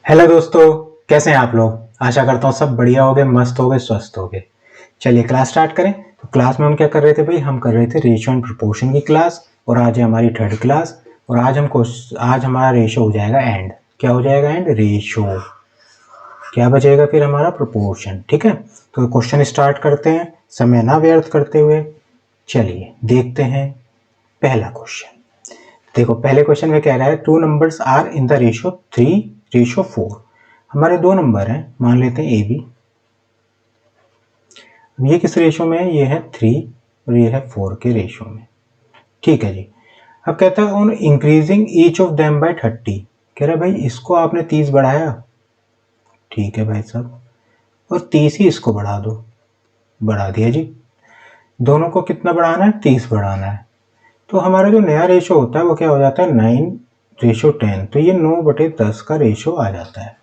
Hello दोस्तों, कैसे हैं आप लोग। आशा करता हूँ सब बढ़िया होगे, मस्त होगे, स्वस्थ होगे। चलिए क्लास स्टार्ट करें। तो क्लास में हम क्या कर रहे थे भाई, हम कर रहे थे रेशियो एंड प्रोपोर्शन की क्लास। और आज है हमारी थर्ड क्लास। और आज हमारा रेशियो हो जाएगा एंड। क्या हो जाएगा एंड? रेशियो। क्या बचेगा फिर? हमारा प्रोपोर्शन। ठीक है, तो क्वेश्चन स्टार्ट करते हैं समय ना व्यर्थ करते हुए। चलिए देखते हैं पहला क्वेश्चन। देखो पहले क्वेश्चन में कह रहा है two numbers are in the ratio 3:4। हमारे दो नंबर हैं, मान लेते हैं ए बी। ये किस रेशियो में है? ये है 3 और ये है 4 के रेशियो में। ठीक है जी। अब कहता है on increasing each of them by 30। कह रहा है भाई इसको आपने 30 बढ़ाया, ठीक है भाई साहब, और 30 ही इसको बढ़ा दो। बढ़ा दिया जी। दोनों को कितना बढ़ाना है? 30 बढ़ाना है। तो हमारा जो नया रेशियो होता है वो क्या हो जाता है? 9:10। तो ये 9/10 का रेशियो आ जाता है।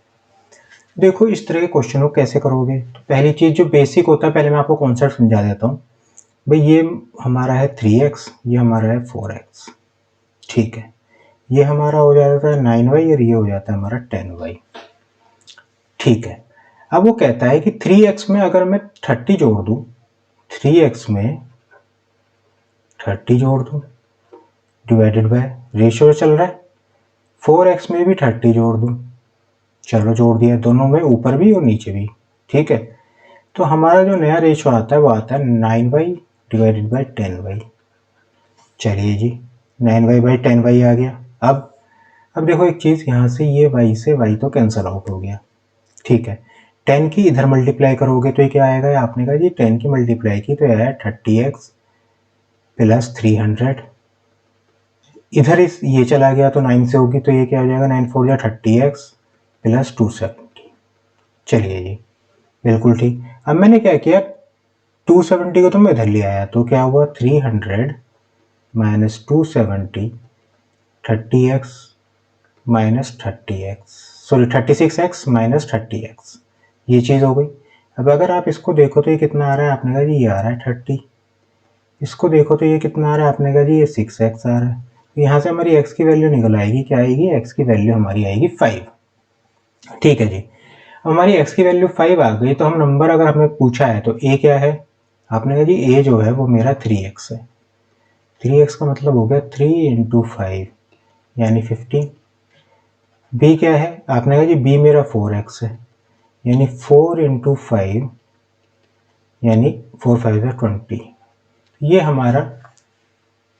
देखो इस तरह के क्वेश्चन को कैसे करोगे, तो पहली चीज जो बेसिक होता है, पहले मैं आपको कॉन्सेप्ट समझा देता हूँ। भाई ये हमारा है 3x, ये हमारा है 4x। ठीक है, ये हमारा हो जाता है 9y और ये हो जाता है हमारा 10y। ठीक है, अब वो कहता है कि 3x में अगर मैं 30 जोड़ दूं, 3x में 30 जोड़ दूं डिवाइडेड बाय, रेशियो चल रहा है, 4x में भी 30 जोड़ दूं, चलो जोड़ दिया, दोनों में ऊपर भी और नीचे भी। ठीक है, तो हमारा जो नया रेशियो आता है वो आता है 9y डिवाइडेड बाई 10y। चलिए जी, 9y बाई 10y आ गया। अब देखो एक चीज़, यहाँ से ये y से y तो कैंसिल आउट हो गया। ठीक है, 10 की इधर मल्टीप्लाई करोगे तो ये क्या आएगा? आपने कहा जी 10 की मल्टीप्लाई की तो आया 30x प्लस 300। इधर इस ये चला गया तो 9 से होगी, तो ये क्या हो जाएगा? 9 4 या 30x प्लस 270। चलिए जी, बिल्कुल ठीक। अब मैंने क्या किया, 270 को तो मैं इधर ले आया, तो क्या हुआ? 300 minus 270, 30x minus 30x, sorry 36x minus 30x, ये चीज़ हो गई। अब अगर आप इसको देखो तो ये कितना आ रहा है? आपने कहा जी ये आ रहा है 30। इसको देखो तो ये कितना आ रहा है? आपने कहा जी ये 6x आ रहा है। तो यहाँ से हमारी x की वैल्यू निकल आएगी, क्या आएगी? x की वैल्यू हमारी आएगी 5। ठीक है जी, हमारी x की वैल्यू 5 आ गई, तो हम नंबर अगर हमें पूछा है तो a क्या है? आपने कहा जी a जो है वो मेरा 3x है। 3x का मतलब हो गया 3 इंटू 5 यानी 15। b क्या है? आपने कहा जी b मेरा 4x है, यानी 4 इंटू 5 यानी 4 5 20। ये हमारा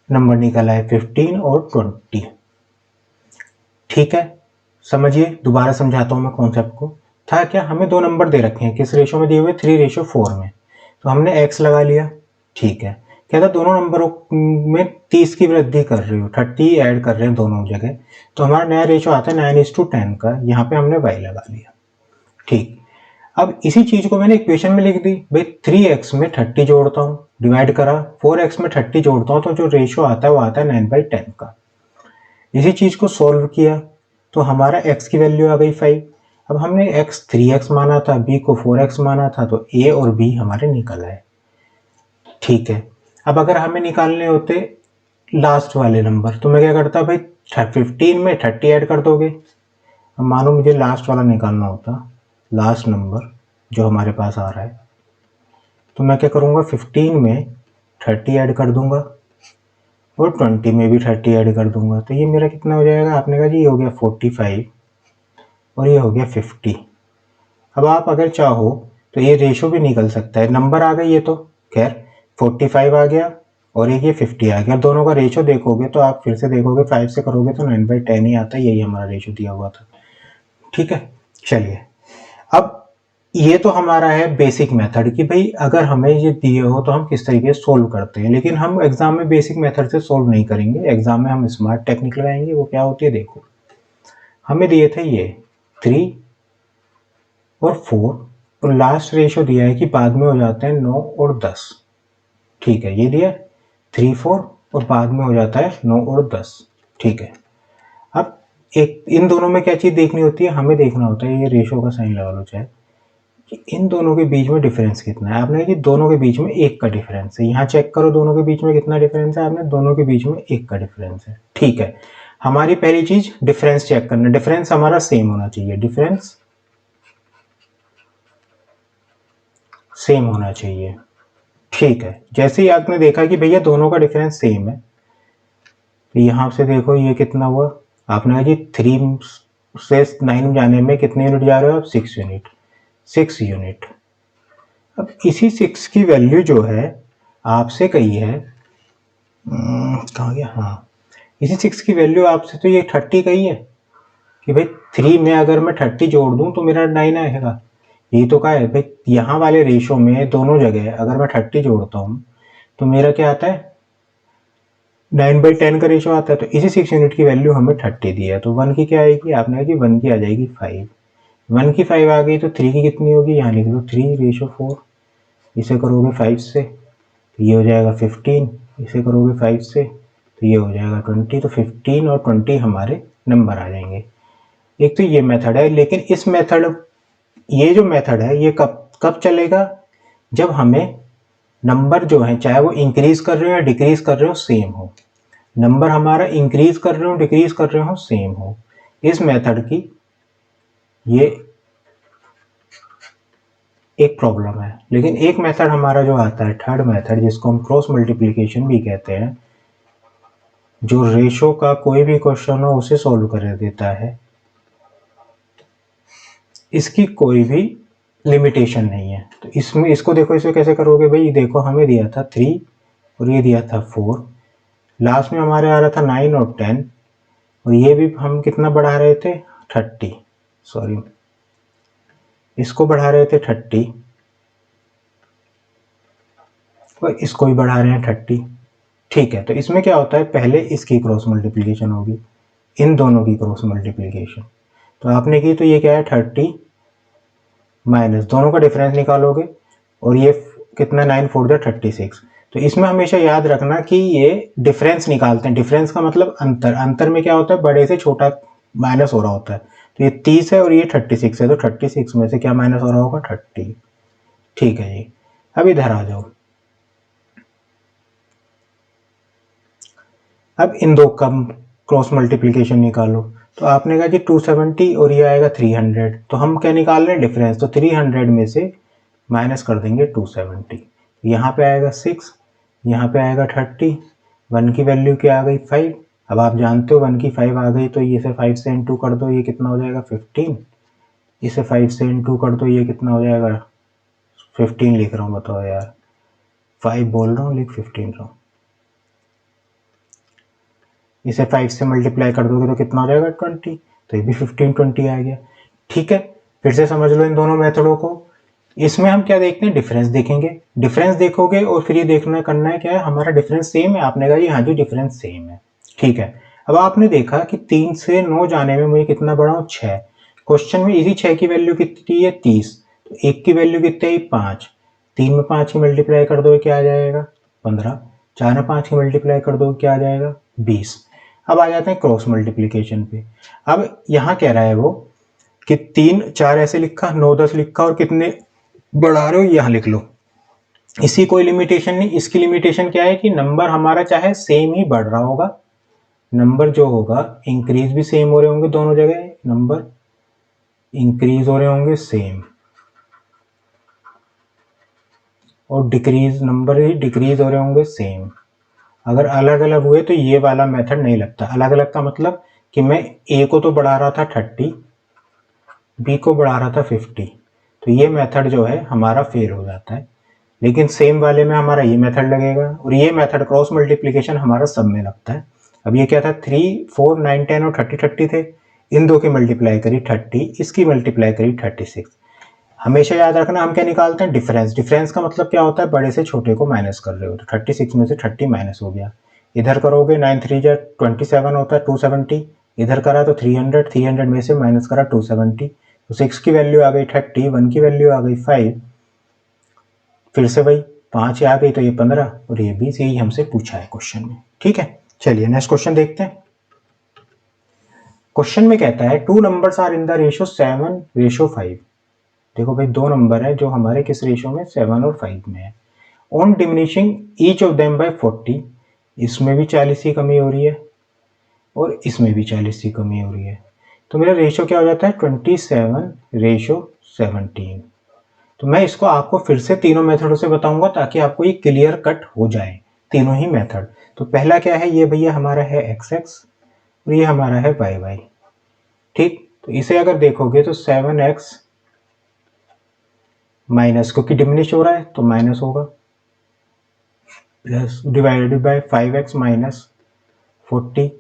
नंबर निकला है 15 और 20। ठीक है, समझिए, दोबारा समझाता हूँ मैं कॉन्सेप्ट को। था क्या, हमें दो नंबर दे रखे हैं, किस रेशो में दिए हुए? 3:4 में। तो हमने x लगा लिया। ठीक है, कहता दोनों नंबरों में 30 की वृद्धि कर रहे हो, 30 ऐड कर रहे हैं दोनों जगह, तो हमारा नया रेशो आता है 9:10 का। यहाँ पे हमने y लगा लिया। ठीक, अब इसी चीज को मैंने इक्वेशन में लिख दी। भाई 3x में 30 जोड़ता हूँ, डिवाइड करा, 4x में 30 जोड़ता हूँ, तो जो रेशो आता है वो आता है 9/10 का। इसी चीज को सोल्व किया तो हमारा x की वैल्यू आ गई 5। अब हमने x 3x माना था, b को 4x माना था, तो a और b हमारे निकल आए। ठीक है, अब अगर हमें निकालने होते लास्ट वाले नंबर, तो मैं क्या करता भाई, 15 में 30 ऐड कर दोगे। अब मानो मुझे लास्ट वाला निकालना होता, लास्ट नंबर जो हमारे पास आ रहा है, तो मैं क्या करूँगा, 15 में 30 ऐड कर दूंगा और 20 में भी 30 ऐड कर दूंगा। तो ये मेरा कितना हो जाएगा? आपने कहा जी ये हो गया 45 और ये हो गया 50। अब आप अगर चाहो तो ये रेशो भी निकल सकता है, नंबर आ गए ये तो खैर, 45 आ गया और एक ये 50 आ गया। दोनों का रेशो देखोगे तो आप फिर से देखोगे, 5 से करोगे तो 9/10 ही आता है, यही हमारा रेशो दिया हुआ था। ठीक है, चलिए अब ये तो हमारा है बेसिक मेथड कि भाई अगर हमें ये दिए हो तो हम किस तरीके से सोल्व करते हैं। लेकिन हम एग्जाम में बेसिक मेथड से सोल्व नहीं करेंगे, एग्जाम में हम स्मार्ट टेक्निक लगाएंगे। वो क्या होती है? देखो हमें दिए थे ये 3 और 4 और लास्ट रेशो दिया है कि बाद में हो जाते हैं 9 और 10। ठीक है, ये दिया 3 4 और बाद में हो जाता है 9 और 10। ठीक है, अब एक इन दोनों में क्या चीज देखनी होती है? हमें देखना होता है, ये रेशो का साइन लगा लो चाहे, कि इन दोनों के बीच में डिफरेंस कितना है। आपने कि दोनों के बीच में 1 का डिफरेंस है, यहाँ चेक करो दोनों के बीच में कितना डिफरेंस है। आपने दोनों के बीच में 1 का डिफरेंस है। ठीक है, हमारी पहली चीज डिफरेंस चेक करना, डिफरेंस हमारा सेम होना चाहिए, डिफरेंस सेम होना चाहिए। ठीक है, जैसे ही आपने देखा कि भैया दोनों का डिफरेंस सेम है, तो यहां से देखो ये कितना हुआ, आपने कहा जी 3 से 9 जाने में कितने यूनिट जा रहे हो आप, 6 यूनिट, 6 यूनिट। अब इसी 6 की वैल्यू जो है आपसे कही है, कहाँ गया, हाँ, इसी 6 की वैल्यू आपसे तो ये 30 कही है कि भाई 3 में अगर मैं 30 जोड़ दूं तो मेरा 9 आएगा। ये तो कहा है भाई यहाँ वाले रेशो में दोनों जगह अगर मैं 30 जोड़ता हूँ तो मेरा क्या आता है, 9/10 का रेशो आता है। तो इसी 6 यूनिट की वैल्यू हमें 30 दी है, तो 1 की क्या आएगी, आपने कहा कि 1 की आ जाएगी 5, 1 की 5 आ गई तो 3 की कितनी होगी, यहाँ लिख लो 3/4, इसे करोगे 5 से तो ये हो जाएगा 15, इसे करोगे 5 से तो ये हो जाएगा 20, तो 15 और 20 हमारे नंबर आ जाएंगे। एक तो ये मेथड है, लेकिन इस मेथड, ये जो मेथड है ये कब कब चलेगा, जब हमें नंबर जो है चाहे वो इंक्रीज कर रहे हो या डिक्रीज कर रहे हो सेम हो, नंबर हमारा इंक्रीज कर रहे हो डिक्रीज कर रहे हो सेम हो। इस मेथड की ये एक प्रॉब्लम है। लेकिन एक मेथड हमारा जो आता है थर्ड मेथड, जिसको हम क्रॉस मल्टीप्लिकेशन भी कहते हैं, जो रेशो का कोई भी क्वेश्चन हो उसे सॉल्व कर देता है, इसकी कोई भी लिमिटेशन नहीं है। तो इसमें इसको देखो, इसे कैसे करोगे भाई, देखो हमें दिया था 3 और ये दिया था 4, लास्ट में हमारे आ रहा था 9 और 10, और ये भी हम कितना बढ़ा रहे थे 30, सॉरी इसको बढ़ा रहे थे 30 और इसको भी बढ़ा रहे हैं 30। ठीक है, तो इसमें क्या होता है, पहले इसकी क्रॉस मल्टीप्लिकेशन होगी, इन दोनों की क्रॉस मल्टीप्लिकेशन, तो आपने की तो ये क्या है 30 माइनस दोनों का डिफरेंस निकालोगे, और ये कितना 9 4 36। तो इसमें हमेशा याद रखना कि ये डिफरेंस निकालते हैं, डिफरेंस का मतलब अंतर, अंतर में क्या होता है बड़े से छोटा माइनस हो रहा होता है। तो ये 30 है और ये 36 है, तो 36 में से क्या माइनस हो रहा होगा 30। ठीक है जी, अब इधर आ जाओ, अब इन दो का क्रॉस मल्टीप्लिकेशन निकालो। तो आपने कहा कि 270 और ये आएगा 300, तो हम क्या निकाल रहे हैं डिफरेंस, तो 300 में से माइनस कर देंगे 270, यहाँ पे आएगा 6, यहाँ पे आएगा 30, 1 की वैल्यू क्या आ गई 5। अब आप जानते हो 1 की 5 आ गई तो इसे 5 से इंटू कर दो, ये कितना हो जाएगा 15, इसे 5 से इंटू कर दो, ये कितना हो जाएगा 15 लिख रहा हूँ, बताओ यार 5 बोल रहा हूँ लिख 15 रहा हूँ, इसे 5 से मल्टीप्लाई कर दोगे तो कितना हो जाएगा 20, तो ये भी 15 20 आ गया। ठीक है, फिर से समझ लो इन दोनों मेथडों को। इसमें हम क्या देखते हैं, डिफरेंस देखेंगे, डिफरेंस देखोगे और फिर ये देखना करना है क्या है, हमारा डिफरेंस सेम है, आपने कहा जी हाँ जी डिफरेंस सेम है। ठीक है, अब आपने देखा कि 3 से 9 जाने में मुझे कितना बढ़ा हूँ 6, क्वेश्चन में इसी 6 की वैल्यू कितनी है 30, तो 1 की वैल्यू कितनी है 5, 3 में 5 की मल्टीप्लाई कर दो क्या आ जाएगा 15, 4 में 5 की मल्टीप्लाई कर दो क्या आ जाएगा 20। अब आ जाते हैं क्रॉस मल्टीप्लिकेशन पे। अब यहाँ कह रहा है वो कि 3 4 ऐसे लिखा, 9 10 लिखा, और कितने बढ़ा रहे हो यहाँ लिख लो, इसकी कोई लिमिटेशन नहीं। इसकी लिमिटेशन क्या है कि नंबर हमारा चाहे सेम ही बढ़ रहा होगा, नंबर जो होगा इंक्रीज भी सेम हो रहे होंगे, दोनों जगह नंबर इंक्रीज हो रहे होंगे सेम, और डिक्रीज नंबर ही डिक्रीज हो रहे होंगे सेम। अगर अलग अलग हुए तो ये वाला मेथड नहीं लगता। अलग अलग का मतलब कि मैं ए को तो बढ़ा रहा था 30, बी को बढ़ा रहा था 50, तो ये मेथड जो है हमारा फेल हो जाता है। लेकिन सेम वाले में हमारा ये मेथड लगेगा, और ये मेथड क्रॉस मल्टीप्लिकेशन हमारा सब में लगता है। अब ये क्या था 3 4 9 10 और 30 30 थे, इन दो की मल्टीप्लाई करी 30, इसकी मल्टीप्लाई करी 36। हमेशा याद रखना हम क्या निकालते हैं डिफरेंस, डिफरेंस का मतलब क्या होता है बड़े से छोटे को माइनस कर रहे हो, तो 36 में से 30 माइनस हो गया, इधर करोगे 9 3 27 होता है 270, इधर करा तो 300, 300 में से माइनस करा 270, तो 6 की वैल्यू आ गई 30, 1 की वैल्यू आ गई 5, फिर से भाई 5 आ गई तो ये 15 और ये 20, यही हमसे पूछा है क्वेश्चन में। ठीक है, चलिए नेक्स्ट क्वेश्चन देखते हैं। क्वेश्चन में कहता है 2 numbers are in the ratio 7:5। देखो भाई दो नंबर है जो हमारे किस रेशियो में 7 और 5 में है। On diminishing each of them by 40, इसमें भी 40 की कमी हो रही है। और इसमें भी 40 की कमी हो रही है। तो मेरा रेशो क्या हो जाता है 27:17। तो मैं इसको आपको फिर से तीनों मेथडों से बताऊंगा ताकि आपको ये क्लियर कट हो जाए तीनों ही मेथड। तो पहला क्या है, ये भैया हमारा है एक्स एक्स और ये हमारा है वाई वाई। ठीक, तो इसे अगर देखोगे तो 7x माइनस, क्योंकि डिमिनिश हो रहा है तो माइनस होगा, plus divided by 5x minus 40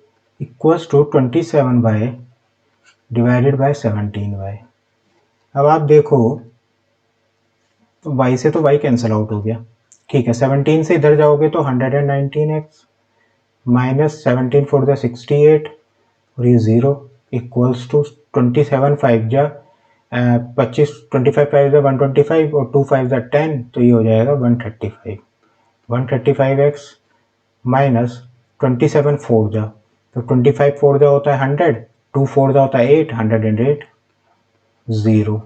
equals to 27y divided by 17y। अब आप देखो तो y से तो y कैंसिल आउट हो गया, ठीक है। 17 से इधर जाओगे तो 119x माइनस 17 फोर द 68 और ये 0 इक्वल्स टू 27 5 जा 25, 25 5 125 और 2 5 10, तो ये हो जाएगा 135। 135x माइनस 27 4 जा, तो 25 4 जा होता है 100, 2 4 जा होता है 8, 108 0।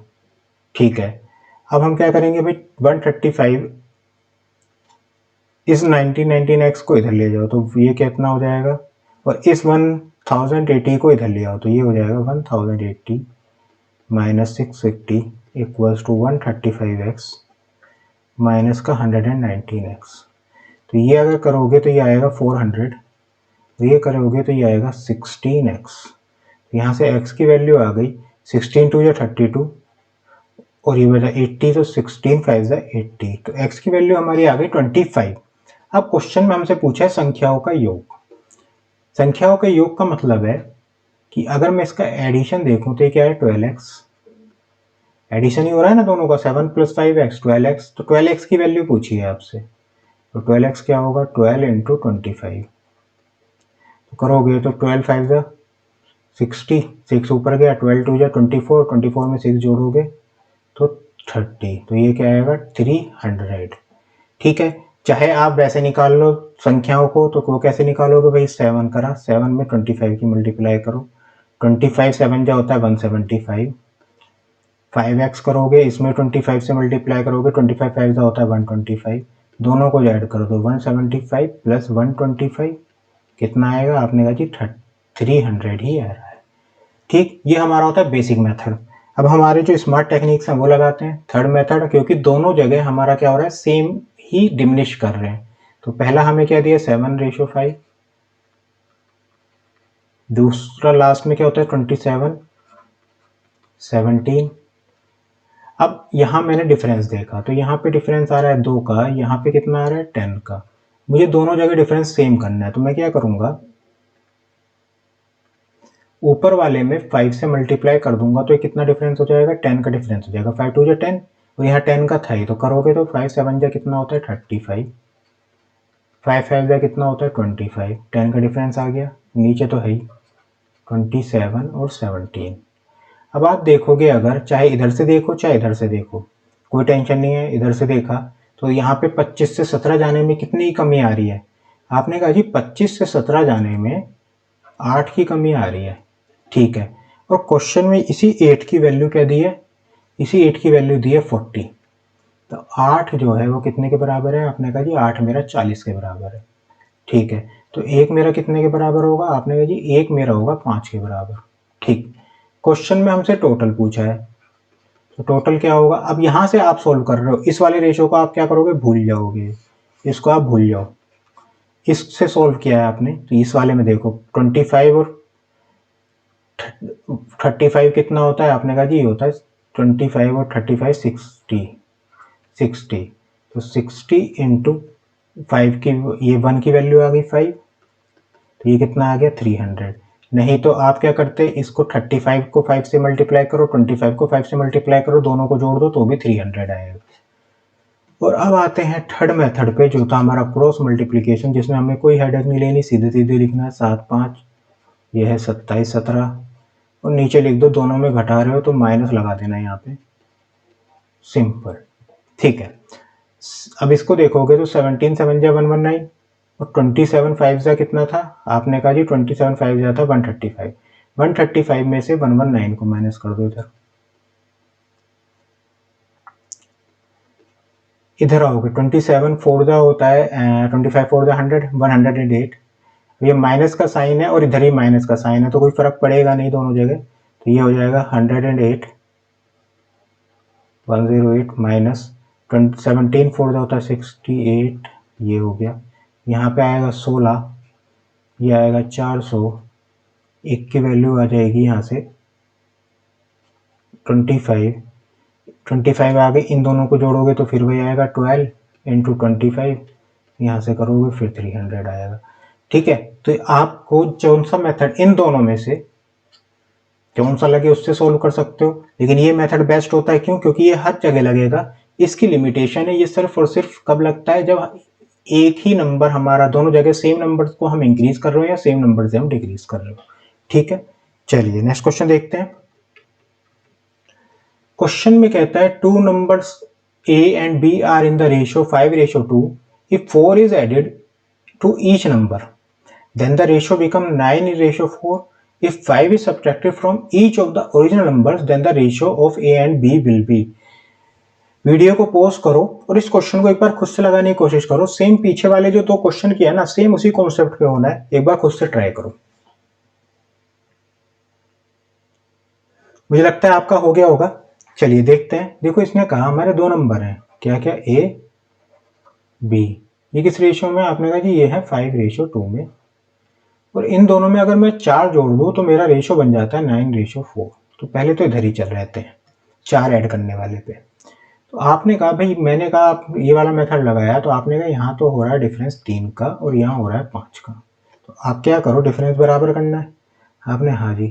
ठीक है, अब हम क्या करेंगे भाई, 135 इस 19x को इधर ले जाओ तो ये कितना हो जाएगा, और इस 1080 को इधर ले आओ तो ये हो जाएगा 1080 minus 650 equals to 135x minus का 119x। तो ये अगर करोगे तो ये आएगा 400, तो ये करोगे तो ये आएगा 16x। यहाँ से x की वैल्यू आ गई 16 टू या 32 और ये बचा 80, तो 16 5 80, तो x की वैल्यू हमारी आ गई 25। अब क्वेश्चन में हमसे पूछा है संख्याओं का योग। संख्याओं के योग का मतलब है कि अगर मैं इसका एडिशन देखूं तो ये क्या है 12x, एडिशन ही हो रहा है ना दोनों का, 7 प्लस 5x 12x, तो 12x की वैल्यू पूछी है आपसे, तो 12x क्या होगा 12 इंटू 25, तो करोगे तो 12 5 जा 60, 6 ऊपर गया, 12 2 जा 24, 24 में 6 जोड़ोगे तो 30, तो ये क्या आएगा 300। ठीक है, चाहे आप वैसे निकाल लो संख्याओं को, तो वो कैसे निकालोगे भाई, 7 करा, 7 में 25 की मल्टीप्लाई करो, 25 7 जा होता है 175, 5x करोगे इसमें 25 से मल्टीप्लाई करोगे, 25 5 जा होता है 125, दोनों को ऐड कर दो 175 प्लस 125 कितना आएगा, आपने कहा जी 300 ही आ रहा है। ठीक, ये हमारा होता है बेसिक मेथड। अब हमारे जो स्मार्ट टेक्निक्स हैं वो लगाते हैं थर्ड मेथड, क्योंकि दोनों जगह हमारा क्या हो रहा है सेम ही डिमिनिश कर रहे हैं। तो पहला हमें क्या दिया 7:5, दूसरा लास्ट में क्या होता है 27 17। अब यहाँ मैंने डिफरेंस देखा तो यहाँ पे डिफरेंस आ रहा है 2 का, यहाँ पे कितना आ रहा है 10 का, मुझे दोनों जगह डिफरेंस सेम करना है। तो मैं क्या करूंगा, ऊपर वाले में 5 से मल्टीप्लाई कर दूंगा तो ये कितना डिफरेंस हो जाएगा 10 का डिफरेंस हो जाएगा, 5 2 जा 10 और यहाँ 10 का था ही, तो करोगे तो 5 7 जा कितना होता है 35, 5 5 जा कितना होता है 25, 10 का डिफरेंस आ गया, नीचे तो है ही 27 और 17। अब आप देखोगे अगर चाहे इधर से देखो चाहे इधर से देखो कोई टेंशन नहीं है, इधर से देखा तो यहाँ पे 25 से 17 जाने में कितनी कमी आ रही है, आपने कहा जी 25 से 17 जाने में 8 की कमी आ रही है। ठीक है, और क्वेश्चन में इसी 8 की वैल्यू क्या दी है, इसी 8 की वैल्यू दी है 40, तो 8 जो है वो कितने के बराबर है, आपने कहा जी 8 मेरा 40 के बराबर है। ठीक है, तो एक मेरा कितने के बराबर होगा, आपने कहा जी एक मेरा होगा 5 के बराबर। ठीक, क्वेश्चन में हमसे टोटल पूछा है, तो टोटल क्या होगा, अब यहाँ से आप सोल्व कर रहे हो, इस वाले रेशो को आप क्या करोगे भूल जाओगे, इसको आप भूल जाओ, इससे सोल्व किया है आपने, तो इस वाले में देखो 25 और 35 कितना होता है, आपने कहा जी ये होता है 25 और 35 60, तो 60 इंटू 5 की, ये 1 की वैल्यू आ गई 5, तो ये कितना आ गया 300। नहीं तो आप क्या करते, इसको 35 को 5 से मल्टीप्लाई करो, 25 को 5 से मल्टीप्लाई करो, दोनों को जोड़ दो तो भी 300 आएगा। और अब आते हैं थर्ड मेथड पे जो था हमारा क्रॉस मल्टीप्लिकेशन, जिसमें हमें कोई हेडेक नहीं लेनी, सीधे सीधे लिखना है 7 5, यह है 27 17 और नीचे लिख दो, दोनों में घटा रहे हो तो माइनस लगा देना यहाँ पे, सिंपल। ठीक है, अब इसको देखोगे तो 17 7 जा 119 और 27 5 जा कितना था, आपने कहा जी 27 5 जा था 135, 135 में से 119 को माइनस कर दो, इधर आओगे 27 4 जा होता है 25 4 जा 100 108, ये माइनस का साइन है और इधर ही माइनस का साइन है, तो कोई फर्क पड़ेगा नहीं दोनों जगह। तो ये हो जाएगा 108 108 माइनस 17 4 होता है 68, ये हो गया। यहाँ पे आएगा 16, ये आएगा 400, एक की वैल्यू आ जाएगी यहाँ से 25, 25 आगे इन दोनों को जोड़ोगे तो फिर वही आएगा 12 इंटू 25, यहाँ से करोगे फिर 300 आएगा। ठीक है, तो आपको कौन सा मेथड इन दोनों में से कौन सा लगे उससे सोल्व कर सकते हो, लेकिन ये मेथड बेस्ट होता है। क्यों? क्योंकि ये हर जगह लगेगा। इसकी लिमिटेशन है, ये सिर्फ और सिर्फ कब लगता है जब एक ही नंबर हमारा दोनों जगह सेम नंबर को हम इंक्रीज कर रहे हो या सेम नंबर से हम डिक्रीज कर रहे हो। ठीक है, चलिए नेक्स्ट क्वेश्चन देखते हैं। क्वेश्चन में कहता है two numbers a and b are in the ratio 5:2. If 4 is added to each number, then the ratio become 9:4. If 5 is subtracted from each of the original numbers, then the ratio of a and b will be. Video को pause करो और इस question को एक बार खुद से लगाने की कोशिश करो। सेम पीछे वाले जो दो क्वेश्चन किया है ना, सेम उसी कॉन्सेप्ट पे होना है। एक बार खुद से ट्राई करो। मुझे लगता है आपका हो गया होगा। चलिए देखते हैं। देखो इसने कहा हमारे दो नंबर हैं, क्या क्या, a b। ये किस रेशियो में? आपने कहा जी ये है 5:2 में, और इन दोनों में अगर मैं 4 जोड़ दूं तो मेरा रेशियो बन जाता है 9:4। तो पहले तो इधर ही चल रहे थे 4 ऐड करने वाले पे। तो आपने कहा भाई, मैंने कहा आप ये वाला मेथड लगाया, तो आपने कहा यहाँ तो हो रहा है डिफरेंस 3 का और यहाँ हो रहा है 5 का, तो आप क्या करो, डिफरेंस बराबर करना है। आपने हाँ जी।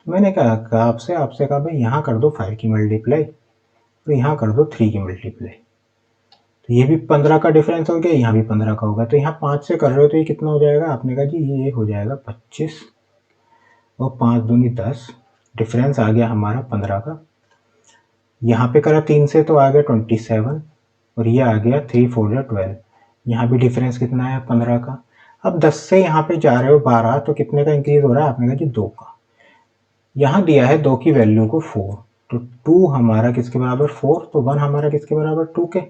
तो मैंने कहा आपसे कहा भाई यहाँ कर दो 5 की मल्टीप्लाई और यहाँ कर दो 3 की मल्टीप्लाई। तो ये भी 15 का डिफरेंस हो गया, यहाँ भी 15 का होगा। तो यहाँ 5 से कर रहे हो तो ये कितना हो जाएगा? आपने कहा जी ये हो जाएगा 25 और 5 दूनी 10, डिफरेंस आ गया हमारा 15 का। यहाँ पे करा 3 से तो आ गया 27 और ये आ गया 3 4 12। यहाँ भी डिफरेंस कितना है? 15 का। अब 10 से यहाँ पे जा रहे हो 12, तो कितने का इंक्रीज हो रहा है? आपने कहा जी 2 का। यहाँ दिया है 2 की वैल्यू को 4, तो 2 हमारा किसके बराबर? 4, तो 1 हमारा किसके बराबर? 2 के।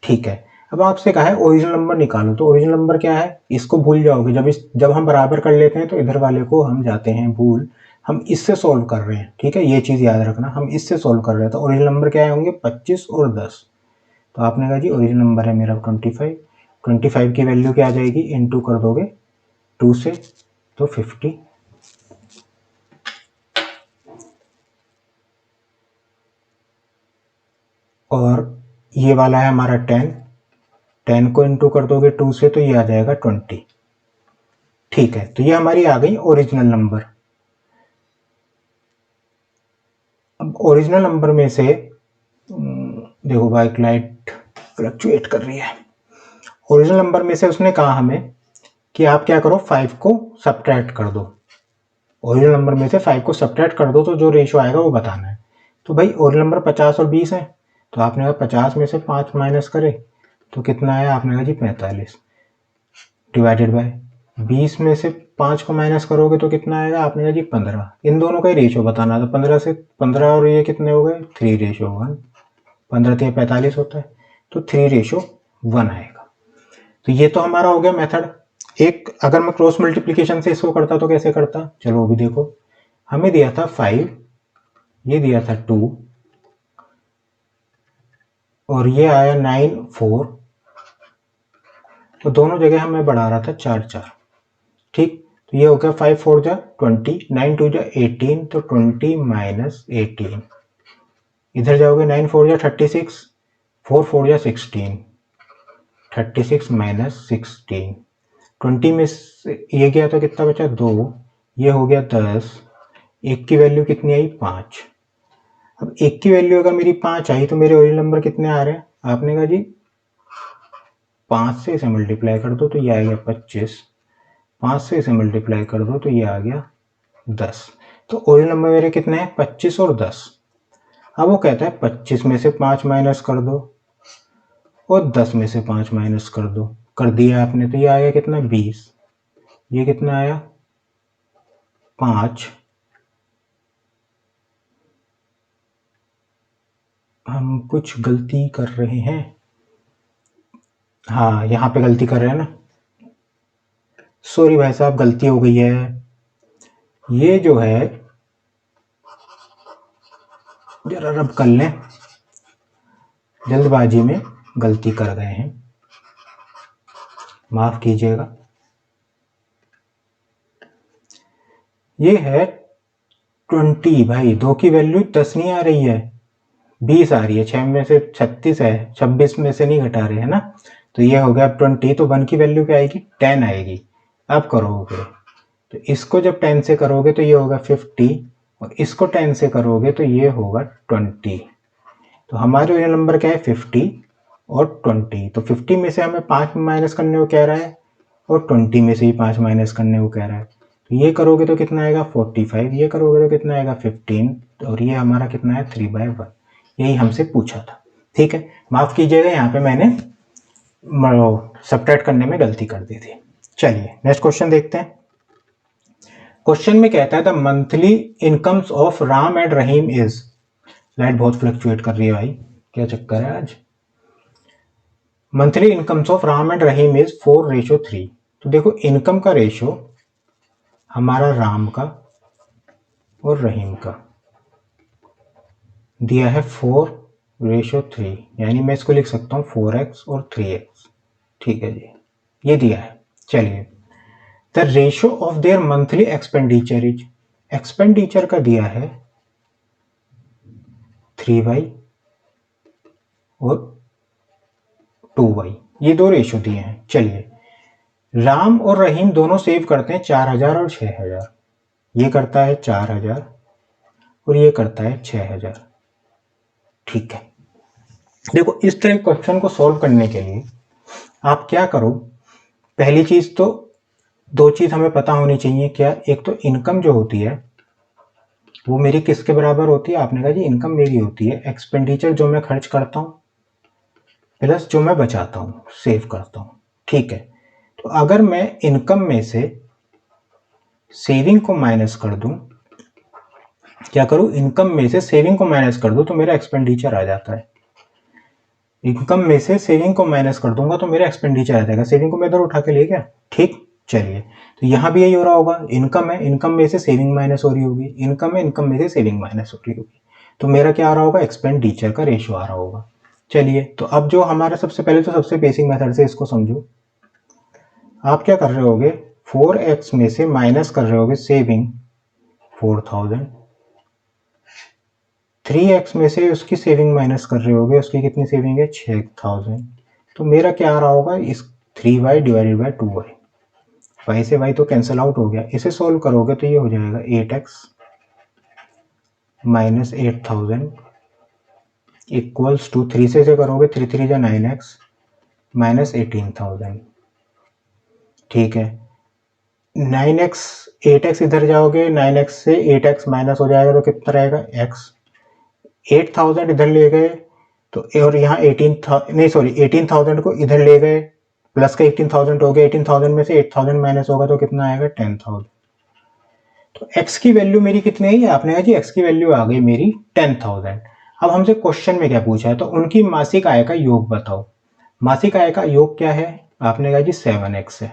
ठीक है, अब आपसे कहा है ओरिजिनल नंबर निकालो। तो ओरिजिनल नंबर क्या है? इसको भूल जाओगे। जब हम बराबर कर लेते हैं तो इधर वाले को हम जाते हैं भूल, हम इससे सोल्व कर रहे हैं। ठीक है, ये चीज याद रखना, हम इससे सोल्व कर रहे हैं। तो ओरिजिनल नंबर क्या होंगे? 25 और 10। तो आपने कहा जी ओरिजिनल नंबर है मेरा 25। 25 की वैल्यू क्या आ जाएगी? इनटू कर दोगे 2 से तो 50, और ये वाला है हमारा 10। 10 को इनटू कर दोगे 2 से तो ये आ जाएगा 20। ठीक है, तो ये हमारी आ गई ओरिजिनल नंबर। अब ओरिजिनल नंबर में से देखो बाइक लाइट फ्लक्चुएट कर रही है। ओरिजिनल नंबर में से उसने कहा हमें कि आप क्या करो, 5 को सब्ट्रैक्ट कर दो। ओरिजिनल नंबर में से 5 को सब्ट्रैक्ट कर दो तो जो रेशियो आएगा वो बताना है। तो भाई ओरिजिनल नंबर 50 और 20 है, तो आपने कहा 50 में से 5 माइनस करे तो कितना आया? आपने कहा जी 45 डिवाइडेड बाय 20 में से 5 को माइनस करोगे तो कितना आएगा? आपने कहा जी 15। इन दोनों का ही रेशियो बताना था। 15 और ये कितने हो गए? 3:1। 15 3 45 होता है, तो 3:1 आएगा। तो ये तो हमारा हो गया मेथड। एक अगर मैं क्रॉस मल्टीप्लिकेशन से इसको करता तो कैसे करता? चलो वो भी देखो। हमें दिया था 5, ये दिया था 2 और ये आया 9 4, तो दोनों जगह हमें बढ़ा रहा था 4 4। ठीक, तो ये हो गया 5 4 जा 20, 9 2 जा 18, तो 20 माइनस 18। इधर जाओगे 9 4 जा 36, 4 4 जा 16, 36 माइनस 16। 20 में से ये गया तो कितना बचा? 2, ये हो गया 10। एक की वैल्यू कितनी आई? 5। अब एक की वैल्यू अगर मेरी 5 आई तो मेरे ओरिजिनल नंबर कितने आ रहे हैं? आपने कहा जी 5 से इसे मल्टीप्लाई कर दो तो ये आ गया 25, 5 से इसे मल्टीप्लाई कर दो तो ये आ गया 10। तो ओरिजिनल नंबर मेरे कितने हैं? 25 और 10। अब वो कहता है 25 में से 5 माइनस कर दो और 10 में से 5 माइनस कर दो। कर दिया आपने, तो ये आया कितना? 20। ये कितना आया? 5। हम कुछ गलती कर रहे हैं। हाँ, यहाँ पे गलती कर रहे हैं ना। सॉरी भाई साहब, गलती हो गई है। ये जो है जरा रब कर लें, जल्दबाजी में गलती कर गए हैं, माफ कीजिएगा। ये है 20 भाई, 2 की वैल्यू 10 नहीं आ रही है, 20 आ रही है। 6 में से 36 है, 26 में से नहीं घटा रहे है ना, तो ये हो गया 20। तो 1 की वैल्यू क्या आएगी, 10 आएगी। अब करोगे तो इसको जब 10 से करोगे तो ये होगा 50, और इसको 10 से करोगे तो ये होगा 20। तो हमारे ओरिजिनल नंबर क्या है, 50 और 20। तो 50 में से हमें 5 माइनस करने को कह रहा है, और 20 में से ही 5 माइनस करने को कह रहा है। तो ये करोगे तो कितना आएगा 45, ये करोगे तो कितना आएगा 15, और ये हमारा कितना है 3/1। यही हमसे पूछा था। ठीक है, माफ कीजिएगा, यहाँ पे मैंने सबट्रैक्ट करने में गलती कर दी थी। चलिए नेक्स्ट क्वेश्चन देखते हैं। क्वेश्चन में कहता है the monthly incomes of Ram and Rahim is. Light बहुत फ्लक्चुएट कर रही है भाई, क्या चक्कर है आज। Monthly incomes of Ram and Rahim is 4:3। तो देखो इनकम का रेशो हमारा राम का और रहीम का दिया है 4:3, यानी मैं इसको लिख सकता हूँ 4x और 3x। ठीक है जी, ये दिया है। चलिए, the ratio of their monthly expenditure is, expenditure का दिया है 3y और 2y, ये दो रेशो दिए हैं। चलिए, राम और रहीम दोनों सेव करते हैं 4000 और 6000। ये करता है 4000 और ये करता है 6000। ठीक है, देखो इस तरह क्वेश्चन को सॉल्व करने के लिए आप क्या करो, पहली चीज तो दो चीज हमें पता होनी चाहिए। क्या, एक तो इनकम जो होती है वो मेरी किसके बराबर होती है, आपने कहा जी इनकम मेरी होती है एक्सपेंडिचर जो मैं खर्च करता हूँ प्लस जो मैं बचाता हूँ, सेव करता हूँ। ठीक है, तो अगर मैं इनकम में से सेविंग को माइनस कर दूं, क्या करूं, इनकम में से सेविंग को माइनस कर दूं तो मेरा एक्सपेंडिचर आ जाता है। इनकम में से सेविंग को माइनस कर दूंगा तो मेरा एक्सपेंडिचर आ जाएगा, सेविंग को मैं इधर उठा के ले गया। ठीक, चलिए, तो यहां भी यही हो रहा होगा, इनकम है, इनकम में से सेविंग माइनस हो रही होगी, इनकम है, इनकम में से सेविंग माइनस हो रही होगी, तो मेरा क्या आ रहा होगा, एक्सपेंडिचर का रेशियो आ रहा होगा। चलिए, तो अब जो हमारा सबसे पहले तो सबसे बेसिक मेथड से इसको समझो। आप क्या कर रहे होगे, 4x में से माइनस कर रहे होगे सेविंग 4000, 3x में से उसकी सेविंग माइनस कर रहे होगे, उसकी कितनी सेविंग है 6000। तो मेरा क्या आ रहा होगा, इस 3y divided by 2y, y से y तो कैंसिल आउट हो गया। इसे सॉल्व करोगे तो ये हो जाएगा 8x माइनस 8000 इक्वल्स टू 3 से करोगे 3 3 जा 9x माइनस 18000। ठीक है, 9x 8x इधर जाओगे, 9x से 8x माइनस हो जाएगा तो कितना रहेगा x। 8000 इधर ले गए तो, और यहाँ 18,000 को इधर ले गए, प्लस का 18,000 हो गया, 18,000 में से 8,000 माइनस होगा तो कितना आएगा 10,000। तो x की वैल्यू मेरी कितनी है, आपने कहा जी x की वैल्यू आ गई मेरी 10,000। अब हमसे क्वेश्चन में क्या पूछा है, तो उनकी मासिक आय का योग बताओ। मासिक आय का योग क्या है, आपने कहा जी 7x है,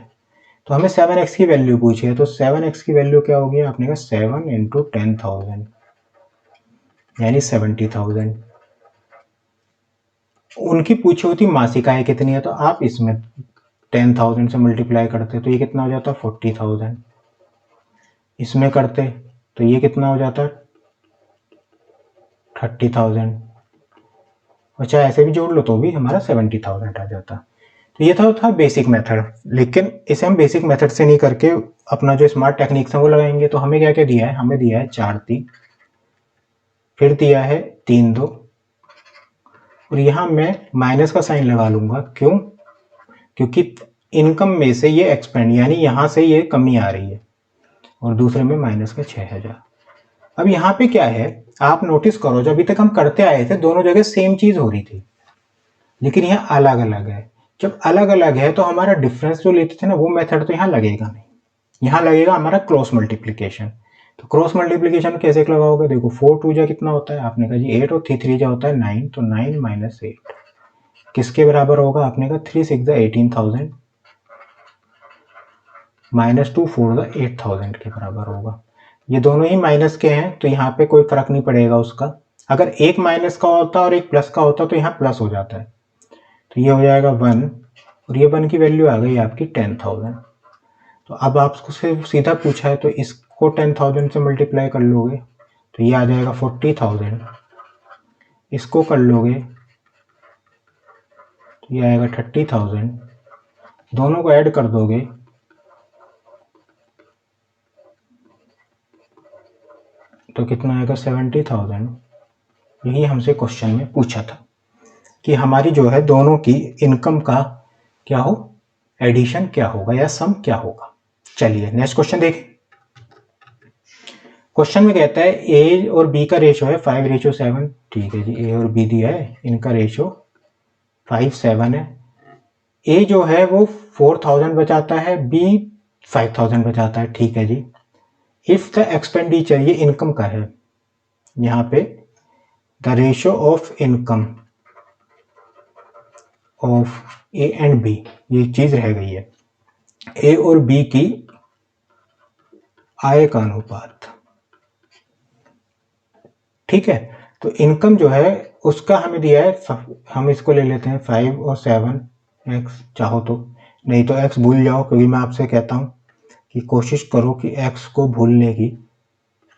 तो हमें 7x की वैल्यू पूछी है, तो 7x की वैल्यू क्या होगी, आपने कहा 7 इंटू 10,000 यानी 70,000। उनकी पूछी होती मासिक आय कितनी है, तो आप इसमें 10,000 से मल्टीप्लाई करते तो ये कितना हो जाता 40,000, इसमें करते तो ये कितना हो जाता 30,000, और चाहे ऐसे भी जोड़ लो तो भी हमारा 70,000 आ जाता। तो ये था बेसिक मेथड, लेकिन इसे हम बेसिक मेथड से नहीं करके अपना जो स्मार्ट टेक्निक्स है वो लगाएंगे। तो हमें क्या क्या दिया है, हमें दिया है 4 3, फिर दिया है 3 2, और यहां मैं माइनस का साइन लगा लूंगा, क्यों, क्योंकि इनकम में से ये एक्सपेंड यानी यहां से ये कमी आ रही है, और दूसरे में माइनस का 6000। अब यहाँ पे क्या है, आप नोटिस करो, जब अभी तक हम करते आए थे दोनों जगह सेम चीज हो रही थी, लेकिन यहाँ अलग अलग है। जब अलग अलग है तो हमारा डिफरेंस जो लेते थे ना वो मेथड तो यहाँ लगेगा नहीं, यहाँ लगेगा हमारा क्रॉस मल्टीप्लीकेशन। तो क्रॉस मल्टीप्लीकेशन कैसे लगाओगे, देखो 4 2 जा कितना होता है, आपने कहा जी 8 और 3 3 जा होता है 9, तो 9 माइनस 8 किसके बराबर होगा, आपने कहा 3 6 जा 18,000 -2 4 द 8000 के बराबर होगा। ये दोनों ही माइनस के हैं तो यहाँ पे कोई फर्क नहीं पड़ेगा उसका। अगर एक माइनस का होता और एक प्लस का होता तो यहाँ प्लस हो जाता है। तो ये हो जाएगा 1 और ये 1 की वैल्यू आ गई आपकी 10,000। तो अब आपको से सीधा पूछा है तो इसको 10,000 से मल्टीप्लाई कर लोगे तो ये आ जाएगा 40,000। इसको कर लोगे तो ये आएगा 30,000। दोनों को ऐड कर दोगे तो कितना आएगा 70,000। यही हमसे क्वेश्चन में पूछा था कि हमारी जो है दोनों की इनकम का क्या हो, एडिशन क्या होगा या सम क्या होगा। चलिए नेक्स्ट क्वेश्चन देखें। क्वेश्चन में कहता है ए और बी का रेशो है 5:7। ठीक है जी, ए और बी दिया है, इनका रेशो 5:7 है। ए जो है वो 4,000 बचाता है, बी 5,000 बचाता है। ठीक है जी। इफ द एक्सपेंडिचर, ये इनकम का है, यहाँ पे the ratio of income of A and B, ये चीज रह गई है। ए और बी की आय का अनुपात। ठीक है, तो इनकम जो है उसका हमें दिया है, हम इसको ले लेते हैं 5 और 7 एक्स, चाहो तो, नहीं तो एक्स भूल जाओ, क्योंकि मैं आपसे कहता हूं कि कोशिश करो कि एक्स को भूलने की।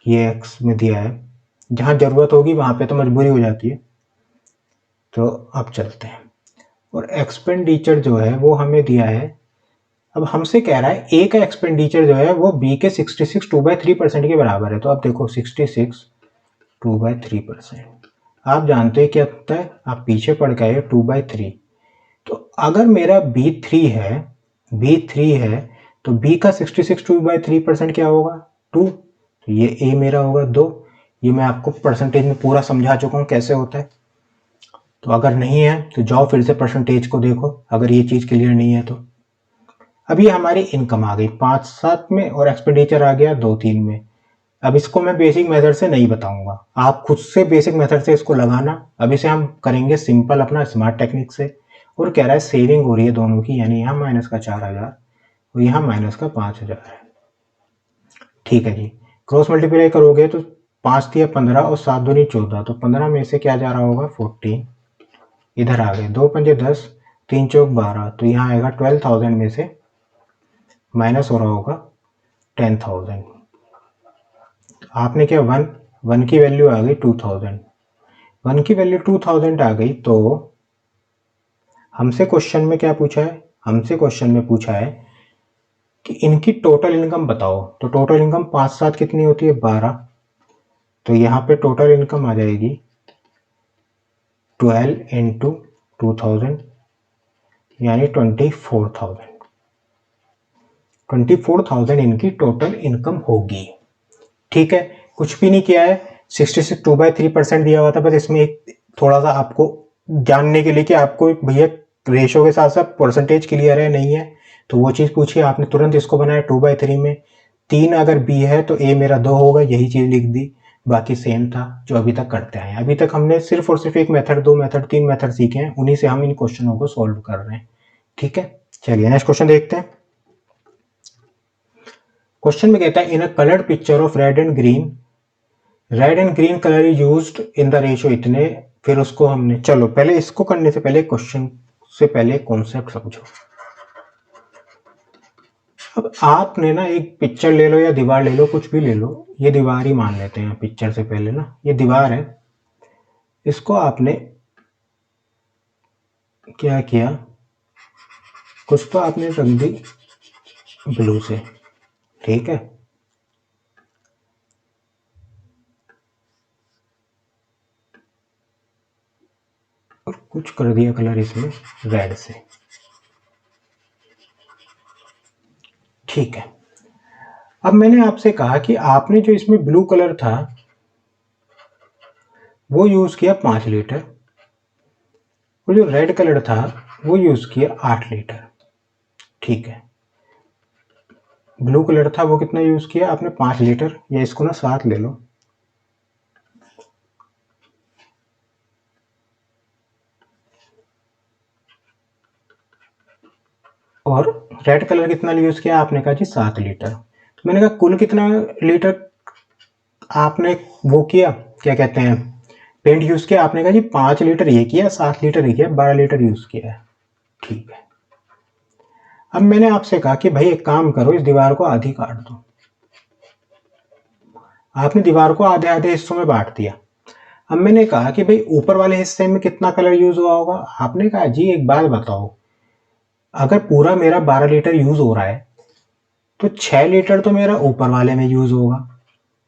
ये एक्स में दिया है, जहां जरूरत होगी वहां पे तो मजबूरी हो जाती है। तो अब चलते हैं, और एक्सपेंडिचर जो है वो हमें दिया है। अब हमसे कह रहा है ए का एक्सपेंडिचर जो है वो बी के 66 2/3% के बराबर है। तो अब देखो 66 2/3%, आप जानते हैं क्या होता है, आप पीछे पढ़ के आए 2/3। तो अगर मेरा बी थ्री है तो बी का 66 2/3% क्या होगा, 2। तो ये ए मेरा होगा 2। ये मैं आपको परसेंटेज में पूरा समझा चुका हूँ कैसे होता है। तो अगर नहीं है तो जाओ फिर से परसेंटेज को देखो, अगर ये चीज क्लियर नहीं है तो। अब ये हमारी इनकम आ गई 5-7 में और एक्सपेंडिचर आ गया 2-3 में। अब इसको मैं बेसिक मेथड से नहीं बताऊंगा, आप खुद से बेसिक मेथड से इसको लगाना। अब इसे हम करेंगे सिंपल अपना स्मार्ट टेक्निक से। और कह रहा है सेविंग हो रही है दोनों की, यानी यहाँ माइनस का 4,000 और यहाँ माइनस का 5,000 है। ठीक है जी, क्रॉस मल्टीप्लाई करोगे तो 5 दिया 15 और 7 दूनी 14, तो 15 में से क्या जा रहा होगा 14, इधर आ गए 2 पंजे 10, 3 चौक 12, तो यहाँ आएगा 12,000 में से माइनस हो रहा होगा 10,000। आपने क्या 1 की वैल्यू आ गई 2,000, 1 की वैल्यू 2,000 आ गई। तो हमसे क्वेश्चन में क्या पूछा है, हमसे क्वेश्चन में पूछा है कि इनकी टोटल इनकम बताओ। तो टोटल इनकम 5-7 कितनी होती है 12, तो यहाँ पे टोटल इनकम आ जाएगी 12 इंटू 2,000 यानी 24,000। 24,000 इनकी टोटल इनकम होगी। ठीक है, कुछ भी नहीं किया है, 66 2/3% दिया हुआ था, बस इसमें एक थोड़ा सा आपको जानने के लिए कि आपको भैया रेशो के साथ साथ परसेंटेज क्लियर है नहीं है, तो वो चीज पूछी, आपने तुरंत इसको बनाया 2/3 में। 3 अगर बी है तो ए मेरा 2 होगा, यही चीज लिख दी। बाकी सेम था जो अभी तक करते आए हैं। अभी तक हमने सिर्फ और सिर्फ एक मेथड, 2 मेथड, 3 मेथड सीखे हैं, उन्हीं से हम इन क्वेश्चनों को सॉल्व कर रहे हैं। ठीक है, चलिए नेक्स्ट क्वेश्चन देखते हैं। क्वेश्चन में कहता है in a coloured picture of red and green colour is used in the ratio इतने। फिर उसको हमने, चलो पहले इसको करने से पहले क्वेश्चन से पहले कॉन्सेप्ट समझो। अब आपने ना एक पिक्चर ले लो या दीवार ले लो, कुछ भी ले लो, ये दीवार ही मान लेते हैं पिक्चर से पहले ना, ये दीवार है। इसको आपने क्या किया, कुछ तो आपने रख दी ब्लू से, ठीक है, और कुछ कर दिया कलर इसमें रेड से। ठीक है, अब मैंने आपसे कहा कि आपने जो इसमें ब्लू कलर था वो यूज किया 5 लीटर, और जो रेड कलर था वो यूज किया 8 लीटर। ठीक है, ब्लू कलर था वो कितना यूज किया आपने 5 लीटर, या इसको ना 7 ले लो, और रेड कलर कितना यूज़ किया आपने कहा जी 7 लीटर। तो मैंने कहा कुल कितना लीटर आपने वो किया, क्या कहते हैं, पेंट यूज़ किया। आपने कहा जी 5 लीटर ये किया, 7 लीटर ये किया, 12 लीटर यूज़ किया है। ठीक है, अब मैंने आपसे कहा कि भाई एक काम करो, इस दीवार को आधी काट दो। आपने दीवार को आधे आधे हिस्सों में बांट दिया। अब मैंने कहा कि भाई ऊपर वाले हिस्से में कितना कलर यूज हुआ होगा। आपने कहा जी एक बात बताओ, अगर पूरा मेरा 12 लीटर यूज हो रहा है तो 6 लीटर तो मेरा ऊपर वाले में यूज होगा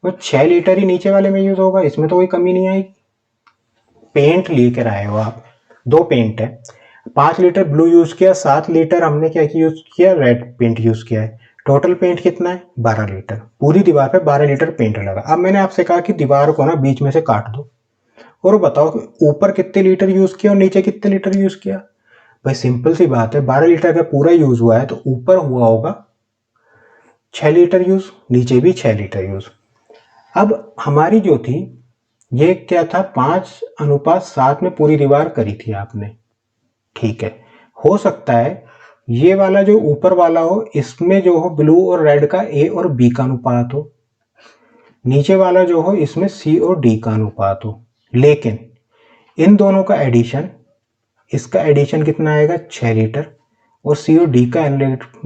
और 6 लीटर ही नीचे वाले में यूज होगा, इसमें तो कोई कमी नहीं आएगी। पेंट लेकर आए हो आप, 2 पेंट है, 5 लीटर ब्लू यूज किया, 7 लीटर हमने क्या यूज किया, रेड पेंट यूज किया है। टोटल पेंट कितना है, 12 लीटर। पूरी दीवार पे 12 लीटर पेंट लगा। अब मैंने आपसे कहा कि दीवार को ना बीच में से काट दो और बताओ कि ऊपर कितने लीटर यूज किया और नीचे कितने लीटर यूज किया। भाई सिंपल सी बात है, 12 लीटर का पूरा यूज हुआ है तो ऊपर हुआ होगा 6 लीटर यूज, नीचे भी 6 लीटर यूज। अब हमारी जो थी ये क्या था, 5:7 में पूरी दीवार करी थी आपने। ठीक है, हो सकता है ये वाला जो ऊपर वाला हो इसमें जो हो ब्लू और रेड का ए और बी का अनुपात हो, नीचे वाला जो हो इसमें सी और डी का अनुपात हो। लेकिन इन दोनों का एडिशन, इसका एडिशन कितना आएगा 6 लीटर और सी और डी का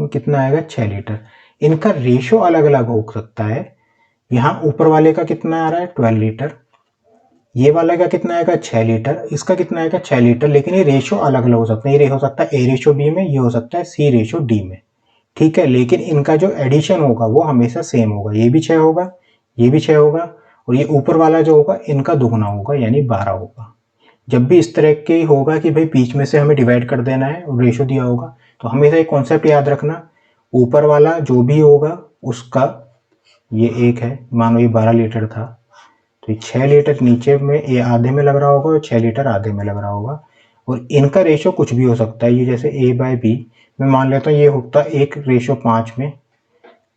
कितना आएगा 6 लीटर। इनका रेशो अलग अलग हो सकता है। यहाँ ऊपर वाले का कितना आ रहा है 12 लीटर, ये वाला का कितना आएगा 6 लीटर, इसका कितना आएगा 6 लीटर, लेकिन ये रेशो अलग अलग हो सकता है। ये हो सकता है ए रेशो बी में, ये हो सकता है सी रेशो डी में। ठीक है, लेकिन इनका जो एडिशन होगा वो हमेशा सेम होगा। ये भी 6 होगा, ये भी 6 होगा और ये ऊपर वाला जो होगा इनका दुगना होगा यानी 12 होगा। जब भी इस तरह के होगा कि भाई बीच में से हमें डिवाइड कर देना है और रेशो दिया होगा, तो हमेशा एक कॉन्सेप्ट याद रखना, ऊपर वाला जो भी होगा उसका, ये एक है, मानो ये 12 लीटर था तो ये 6 लीटर नीचे में ये आधे में लग रहा होगा और 6 लीटर आधे में लग रहा होगा। और इनका रेशो कुछ भी हो सकता है, ये जैसे ए बाय बी मैं मान लेता हूँ ये होता 1:5 में,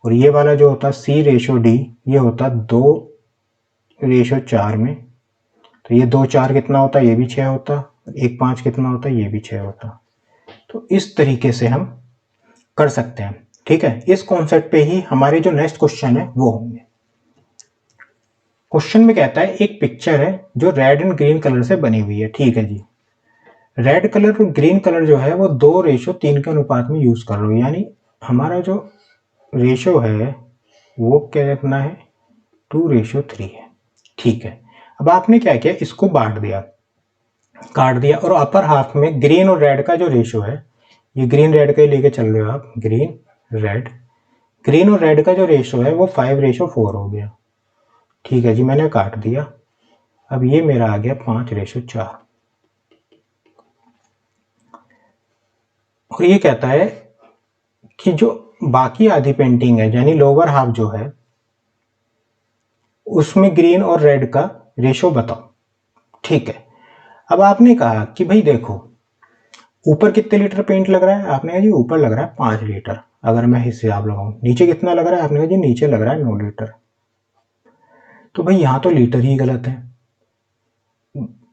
और ये वाला जो होता सी रेशो डी ये होता 2:4 में। तो ये 2:4 कितना होता है, ये भी 6 होता, 1:5 कितना होता है, ये भी 6 होता। तो इस तरीके से हम कर सकते हैं। ठीक है, इस कॉन्सेप्ट पे ही हमारे जो नेक्स्ट क्वेश्चन है वो होंगे। क्वेश्चन में कहता है एक पिक्चर है जो रेड एंड ग्रीन कलर से बनी हुई है। ठीक है जी, रेड कलर और ग्रीन कलर जो है वो 2:3 के अनुपात में यूज कर रहे हो, यानी हमारा जो रेशो है वो क्या कितना है 2:3 है। ठीक है, अब आपने क्या किया, इसको बांट दिया, काट दिया, और अपर हाफ में ग्रीन और रेड का जो रेशो है, ये ग्रीन रेड का ही लेके चल रहे हो आप, ग्रीन रेड, ग्रीन और रेड का जो रेशो है वो 5:4 हो गया। ठीक है जी, मैंने काट दिया। अब ये मेरा आ गया 5:4। और ये कहता है कि जो बाकी आधी पेंटिंग है यानी लोअर हाफ जो है उसमें ग्रीन और रेड का रेशो बताओ। ठीक है, अब आपने कहा कि भाई देखो ऊपर कितने लीटर पेंट लग रहा है, आपने कहा जी ऊपर लग रहा है 5 लीटर। अगर मैं हिसाब लगाऊं नीचे कितना लग रहा है, आपने कहा जी नीचे लग रहा है 9 लीटर। तो भाई यहाँ तो लीटर ही गलत है,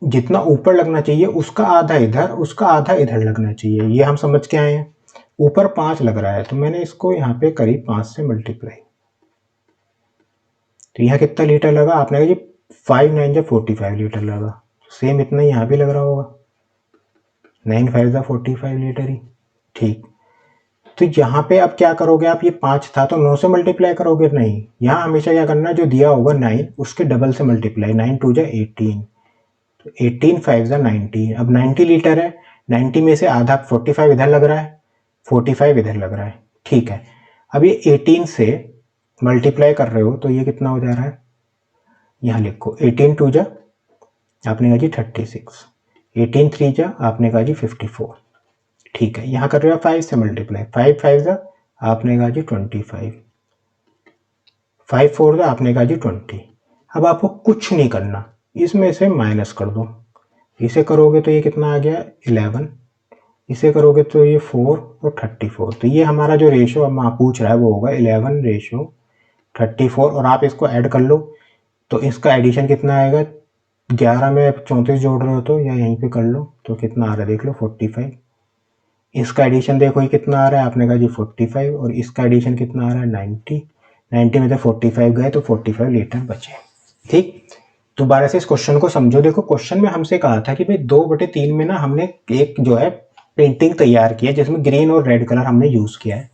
जितना ऊपर लगना चाहिए उसका आधा इधर, उसका आधा इधर लगना चाहिए। ये हम समझ के आए हैं। ऊपर 5 लग रहा है तो मैंने इसको यहाँ पे करीब 5 से मल्टीप्लाई, तो यहाँ कितना लीटर लगा, आपने कहा जी 5 9 45 लीटर लगा। सेम इतना ही यहाँ भी लग रहा होगा, 9 5 45 लीटर ही। ठीक, तो यहाँ पे अब क्या करोगे आप, ये 5 था तो 9 से मल्टीप्लाई करोगे, नहीं, यहाँ हमेशा क्या करना, जो दिया होगा 9 उसके डबल से मल्टीप्लाई, 9 2 18, तो 18 5 90। अब 90 लीटर है, 90 में से आधा 45 इधर लग रहा है, 45 इधर लग रहा है। ठीक है, अब ये 18 से मल्टीप्लाई कर रहे हो तो ये कितना हो जा रहा है, यहाँ लिखो 18 2 जा, आपने कहा जी 36, 18 3 जा, आपने कहा जी 54। ठीक है, यहाँ कर रहे हो 5 से मल्टीप्लाई, 5 5 जा, आपने कहा जी 25, 5 4 जा, आपने कहा जी 20। अब आपको कुछ नहीं करना, इसमें से माइनस कर दो। इसे करोगे तो ये कितना आ गया 11, इसे करोगे तो ये 4 और 34। तो ये हमारा जो रेशो हम आप पूछ रहा है वो होगा 11:34। और आप इसको ऐड कर लो तो इसका एडिशन कितना आएगा, 11 में 34 जोड़ रहे हो तो, या यहीं पे कर लो तो कितना आ रहा है देख लो 45। इसका एडिशन देखो ये कितना आ रहा है, आपने कहा जी 45, और इसका एडिशन कितना आ रहा है 90। 90 में से 45 गए तो 45 लीटर बचे। ठीक, दोबारा से इस क्वेश्चन को समझो। देखो क्वेश्चन में हमसे कहा था कि भाई 2/3 में ना हमने एक जो है पेंटिंग तैयार की है जिसमें ग्रीन और रेड कलर हमने यूज किया है।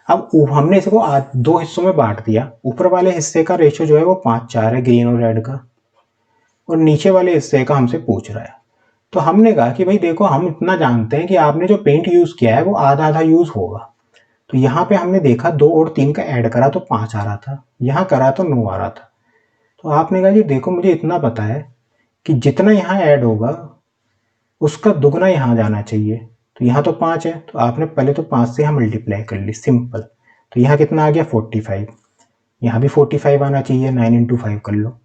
अब हमने इसको दो हिस्सों में बांट दिया। ऊपर वाले हिस्से का रेशियो जो है वो 5:4 है ग्रीन और रेड का, और नीचे वाले हिस्से का हमसे पूछ रहा है। तो हमने कहा कि भाई देखो हम इतना जानते हैं कि आपने जो पेंट यूज किया है वो आधा आधा यूज होगा। तो यहाँ पे हमने देखा 2 और 3 का ऐड करा तो 5 आ रहा था, यहाँ करा तो 9 आ रहा था। तो आपने कहा जी देखो मुझे इतना पता है कि जितना यहाँ ऐड होगा उसका दुगना यहाँ जाना चाहिए। तो यहाँ तो 5 है, तो आपने पहले तो 5 से यहाँ मल्टीप्लाई कर ली, सिंपल। तो यहाँ कितना आ गया 45, यहाँ भी 45 आना चाहिए, 9 × 5 कर लो।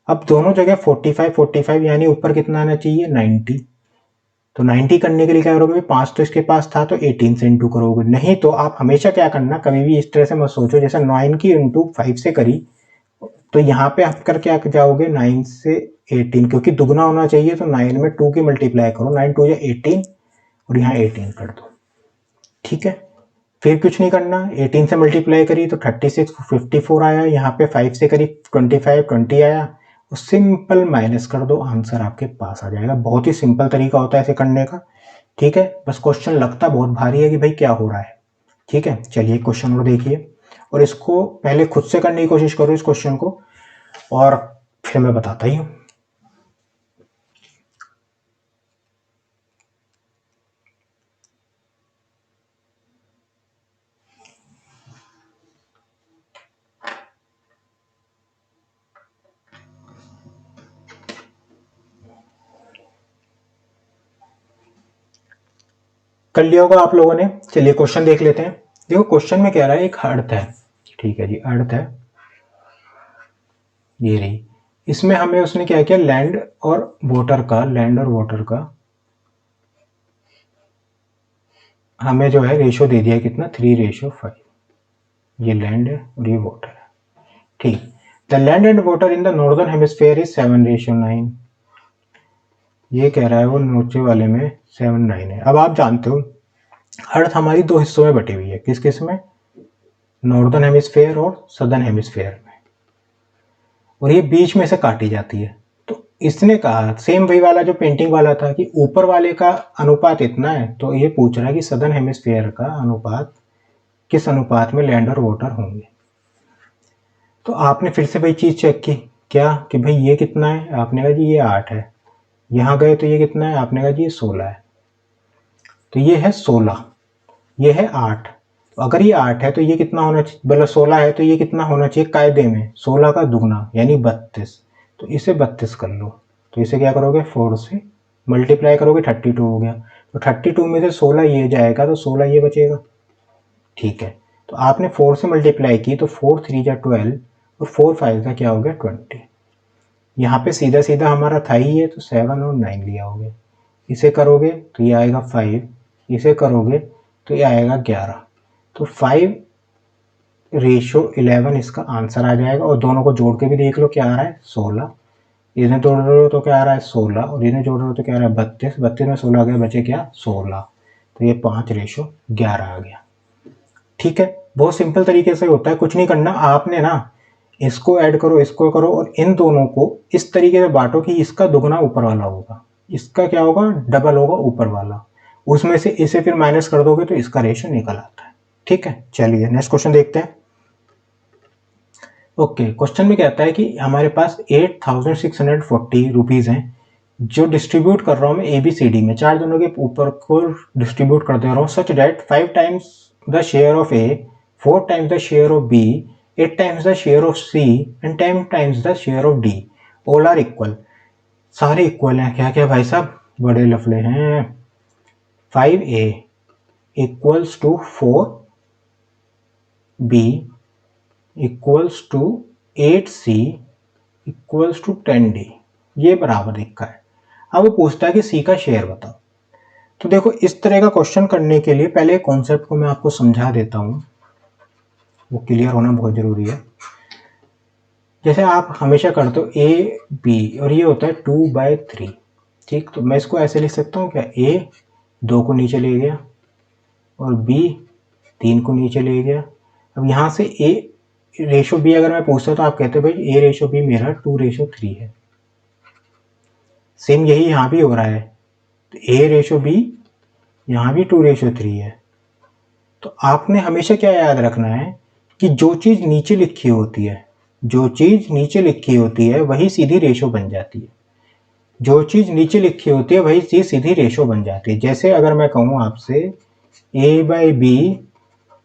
अब दोनों जगह 45 45 यानी ऊपर कितना आना चाहिए 90। तो 90 करने के लिए क्या करोगे, 5 तो इसके पास था तो 18 से इंटू करोगे। नहीं तो आप हमेशा क्या करना, कभी भी इस तरह से मत सोचो जैसे 9 की इंटू 5 से करी, तो यहाँ पे आप कर क्या जाओगे 9 से 18, क्योंकि दुगना होना चाहिए तो 9 में 2 की मल्टीप्लाई करो, 9 2 18 और यहाँ 18 कर दो। ठीक है, फिर कुछ नहीं करना, 18 से मल्टीप्लाई करी तो 36 54 आया, यहाँ पे 5 से करी 25 20 आया, और सिंपल माइनस कर दो, आंसर आपके पास आ जाएगा। बहुत ही सिंपल तरीका होता है ऐसे करने का। ठीक है, बस क्वेश्चन लगता बहुत भारी है कि भाई क्या हो रहा है। ठीक है, चलिए क्वेश्चन और देखिए, और इसको पहले खुद से करने की कोशिश करो इस क्वेश्चन को, और फिर मैं बताता ही हूँ। कर लिया होगा आप लोगों ने। चलिए क्वेश्चन देख लेते हैं। देखो क्वेश्चन में कह रहा है एक अर्थ है, ठीक है जी, अर्थ है ये रही, इसमें हमें उसने क्या किया, लैंड और वाटर का हमें जो है रेशो दे दिया कितना 3:5। ये लैंड है और ये वाटर है। ठीक, the land and water in the northern hemisphere is 7:9। ये कह रहा है वो नीचे वाले में 7:9 है। अब आप जानते हो अर्थ हमारी दो हिस्सों में बटी हुई है, किस किस में, नॉर्दर्न हेमिस्फीयर और सदर्न हेमिस्फीयर में, और ये बीच में से काटी जाती है। तो इसने कहा सेम वही वाला जो पेंटिंग वाला था कि ऊपर वाले का अनुपात इतना है, तो ये पूछ रहा है कि सदर्न हेमिस्फीयर का अनुपात किस अनुपात में लैंड और वाटर होंगे। तो आपने फिर से वही चीज चेक की, क्या कि भाई ये कितना है, आपने कहा जी ये 8 है, यहाँ गए तो ये कितना है, आपने कहा जी ये 16 है, तो ये है 16, ये है 8। तो अगर ये 8 है तो ये कितना होना चाहिए, मतलब 16 है तो ये कितना होना चाहिए कायदे में 16 का दुगना यानी 32। तो इसे 32 कर लो, तो इसे क्या करोगे 4 से मल्टीप्लाई करोगे 32 हो गया। तो 32 में से 16 ये जाएगा तो 16 ये बचेगा। ठीक है, तो आपने 4 से मल्टीप्लाई की तो 4 3 जा 12 और 4 5 का क्या हो गया 20। यहाँ पे सीधा सीधा हमारा था ही है तो 7 और 9 लिया हो गया। इसे करोगे तो ये आएगा 5, इसे करोगे तो ये आएगा 11। तो 5:11 इसका आंसर आ जाएगा। और दोनों को जोड़ के भी देख लो क्या आ रहा है 16, इन्हें जोड़ रहे हो तो क्या आ रहा है 16, और इन्हें जोड़ रहे हो तो क्या आ रहा है 32, 32 में 16 गया बचे क्या 16, तो ये 5:11 आ गया। ठीक है, बहुत सिंपल तरीके से होता है, कुछ नहीं करना आपने ना, इसको ऐड करो इसको करो और इन दोनों को इस तरीके से बांटो कि इसका दुगना ऊपर वाला होगा, इसका क्या होगा डबल होगा ऊपर वाला, उसमें से इसे फिर माइनस कर दोगे तो इसका रेशियो निकल आता है। ठीक है, चलिए नेक्स्ट क्वेश्चन देखते हैं। ओके, क्वेश्चन में कहता है कि हमारे पास 8,640 रुपीज हैं जो डिस्ट्रीब्यूट कर रहा हूं मैं ABCD में, चार जनों के ऊपर को डिस्ट्रीब्यूट कर दे रहा हूँ, such that 5 times the share of A, 4 times the share of B, 8 times the share of C and 10 times the share of D, all are equal. सारे इक्वल हैं, क्या क्या भाई साहब बड़े लफड़े हैं। 5A equals to 4B equals to 8C equals to 10D, ये बराबर एक का है। अब वो पूछता है कि C का शेयर बताओ। तो देखो इस तरह का क्वेश्चन करने के लिए पहले कॉन्सेप्ट को मैं आपको समझा देता हूं, वो क्लियर होना बहुत जरूरी है। जैसे आप हमेशा करते हो A B और ये होता है 2/3, ठीक, तो मैं इसको ऐसे लिख सकता हूँ क्या A 2 को नीचे ले गया और B 3 को नीचे ले गया। अब यहाँ से A रेशो B अगर मैं पूछता तो आप कहते भाई A रेशो B मेरा 2:3 है। सेम यही यहाँ भी हो रहा है, तो A रेशो B यहाँ भी 2:3 है। तो आपने हमेशा क्या याद रखना है कि जो चीज़ नीचे लिखी होती है, जो चीज़ नीचे लिखी होती है वही सीधी रेशो बन जाती है। जो चीज़ नीचे लिखी होती है वही चीज़ सीधी रेशो बन जाती है। जैसे अगर मैं कहूँ आपसे A/B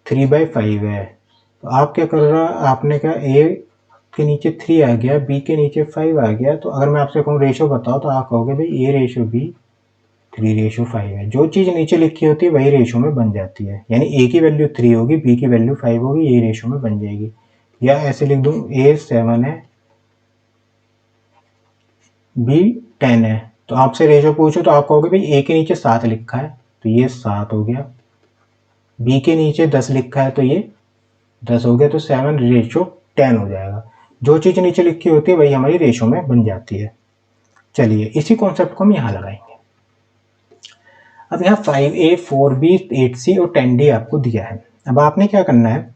3/5 है, तो आप क्या कर रहा, आपने कहा A के नीचे 3 आ गया, B के नीचे 5 आ गया, तो अगर मैं आपसे कहूँ रेशो बताओ तो आप कहोगे भाई A रेशो B 3:5 है। जो चीज़ नीचे लिखी होती है वही रेशो में बन जाती है, यानी A की वैल्यू 3 होगी, B की वैल्यू 5 होगी, ये रेशो में बन जाएगी। या ऐसे लिख दूँ A 7 है B 10 है, तो आपसे रेशो पूछो तो आप कहोगे भाई A के नीचे 7 लिखा है तो ये 7 हो गया, B के नीचे 10 लिखा है तो ये 10 हो गया, तो 7:10 हो जाएगा। जो चीज़ नीचे लिखी होती है वही हमारी रेशो में बन जाती है। चलिए इसी कॉन्सेप्ट को हम यहाँ लगाएंगे। अब यहाँ 5A 4B 8C और 10D आपको दिया है। अब आपने क्या करना है,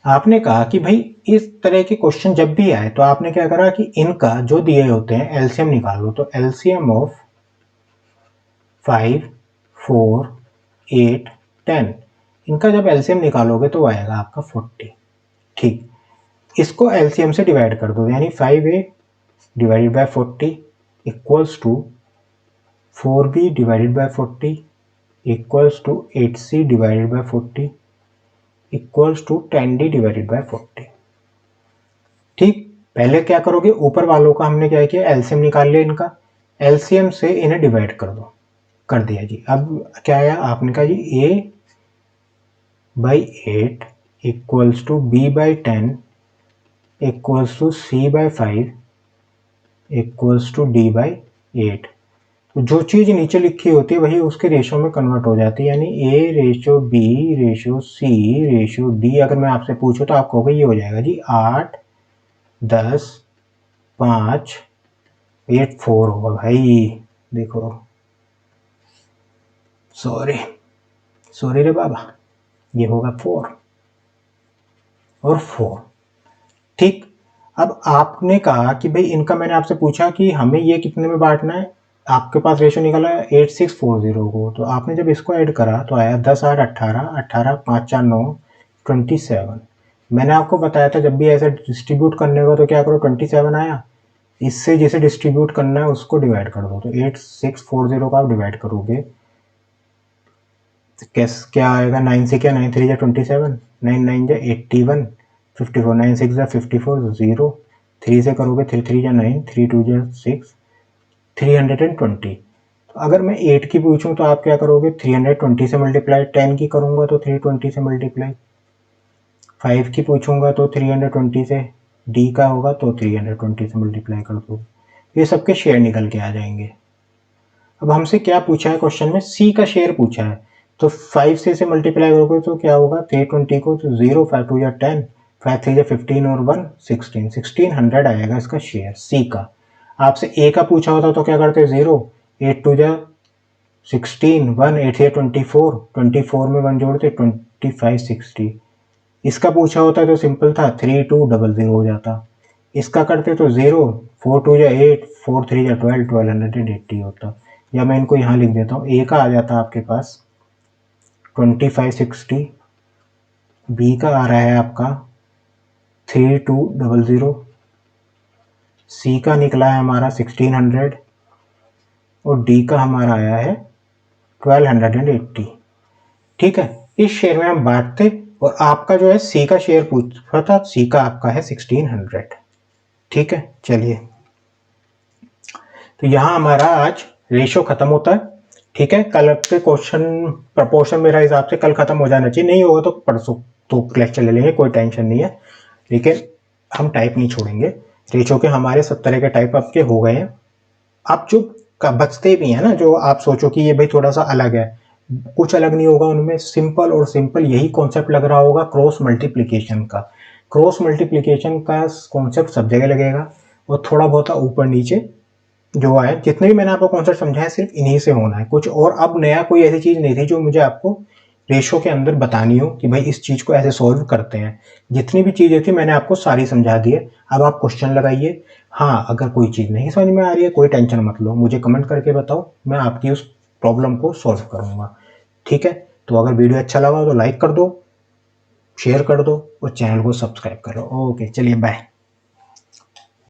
आपने कहा कि भाई इस तरह के क्वेश्चन जब भी आए तो आपने क्या करा कि इनका जो दिए होते हैं एलसीएम निकालो। तो एलसीएम ऑफ 5 4 8 10, इनका जब एलसीएम निकालोगे तो आएगा आपका 40। ठीक, इसको एलसीएम से डिवाइड कर दो, यानी 5A divided by 40 equals to 4B divided by 40 equals to 8C divided by 40 equals to 10D divided by 40। ठीक, पहले क्या करोगे, ऊपर वालों का हमने क्या किया, एलसीएम निकाल लिया इनका, एलसीएम से इन्हें डिवाइड कर दो, कर दिया जी। अब क्या आया, आपने कहा जी A by 8 equals to B by 10 equals to C by 5 equals to D by 8। तो जो चीज़ नीचे लिखी होती है वही उसके रेशो में कन्वर्ट हो जाती है, यानी A ratio B ratio C ratio D। अगर मैं आपसे पूछूं तो आप कहोगे ये हो जाएगा जी 8 10 5 8 4 होगा भाई। देखो सॉरी रे बाबा, ये होगा 4 और 4। ठीक, अब आपने कहा कि भाई इनका, मैंने आपसे पूछा कि हमें ये कितने में बांटना है, आपके पास रेशो निकला है 8640 को, तो आपने जब इसको ऐड करा तो आया 10 8 18 18 5 4 9 27। मैंने आपको बताया था जब भी ऐसा डिस्ट्रीब्यूट करने का तो क्या करो, 27 आया, इससे जिसे डिस्ट्रीब्यूट करना है उसको डिवाइड कर दो। तो 8640 को आप डिवाइड करोगे क्या आएगा, 9 से क्या, 9 3 जा 27, 9 9 जा 81, 54, 9 6 जा 54, 0, 3 से करोगे 3 3 जा 9, 3 2 जा 6, 320। तो अगर मैं 8 की पूछूं तो आप क्या करोगे, 320 से मल्टीप्लाई, 10 की करूंगा तो 320 से मल्टीप्लाई, 5 की पूछूंगा तो 320 से, डी का होगा तो 320 से मल्टीप्लाई कर दो, ये सबके शेयर निकल के आ जाएंगे। अब हमसे क्या पूछा है क्वेश्चन में, सी का शेयर पूछा है, तो 5 से मल्टीप्लाई करोगे तो क्या होगा, 320 को तो 0, 5 2 या 10, 5 3 या 15 और 1 16, 1600 आएगा इसका शेयर सी का। आपसे ए का पूछा होता तो क्या करते, 0, 8 2 जा 16, 1 8 या 24, 24 में 1 जोड़ते 25 60। इसका पूछा होता तो सिंपल था, 3 2 0 0 हो जाता। इसका करते तो 0, 4 2 या 8, 4 3 या 12, 1280 होता। या मैं इनको यहाँ लिख देता हूँ, ए का आ जाता आपके पास 2560, बी का आ रहा है आपका 3200, सी का निकला है हमारा 1600 और डी का हमारा आया है 1280। ठीक है, इस शेयर में हम बांटते और आपका जो है सी का शेयर पूछा था, सी का आपका है 1600। ठीक है, चलिए तो यहाँ हमारा आज रेशो खत्म होता है। ठीक है, कल के क्वेश्चन प्रपोर्शन मेरा हिसाब से कल खत्म हो जाना चाहिए, नहीं होगा तो परसों तो लेक्चर ले लेंगे, कोई टेंशन नहीं है। लेकिन हम टाइप नहीं छोड़ेंगे, रेशो के हमारे 70 तरह के टाइप आपके हो गए हैं। आप जो बचते भी हैं ना, जो आप सोचो कि ये भाई थोड़ा सा अलग है, कुछ अलग नहीं होगा उनमें, सिंपल और सिंपल यही कॉन्सेप्ट लग रहा होगा क्रॉस मल्टीप्लीकेशन का। क्रॉस मल्टीप्लीकेशन का कॉन्सेप्ट सब जगह लगेगा और थोड़ा बहुत ऊपर नीचे जो है जितने भी मैंने आपको कॉन्सेप्ट समझाया सिर्फ इन्हीं से होना है, कुछ और अब नया कोई ऐसी चीज़ नहीं थी जो मुझे आपको रेशो के अंदर बतानी हो कि भाई इस चीज़ को ऐसे सॉल्व करते हैं। जितनी भी चीज़ें थी मैंने आपको सारी समझा दी है। अब आप क्वेश्चन लगाइए। हाँ, अगर कोई चीज़ नहीं समझ में आ रही है कोई टेंशन मत लो, मुझे कमेंट करके बताओ, मैं आपकी उस प्रॉब्लम को सॉल्व करूँगा। ठीक है? तो अगर वीडियो अच्छा लगा हो तो लाइक कर दो, शेयर कर दो और चैनल को सब्सक्राइब करो। ओके, चलिए बाय।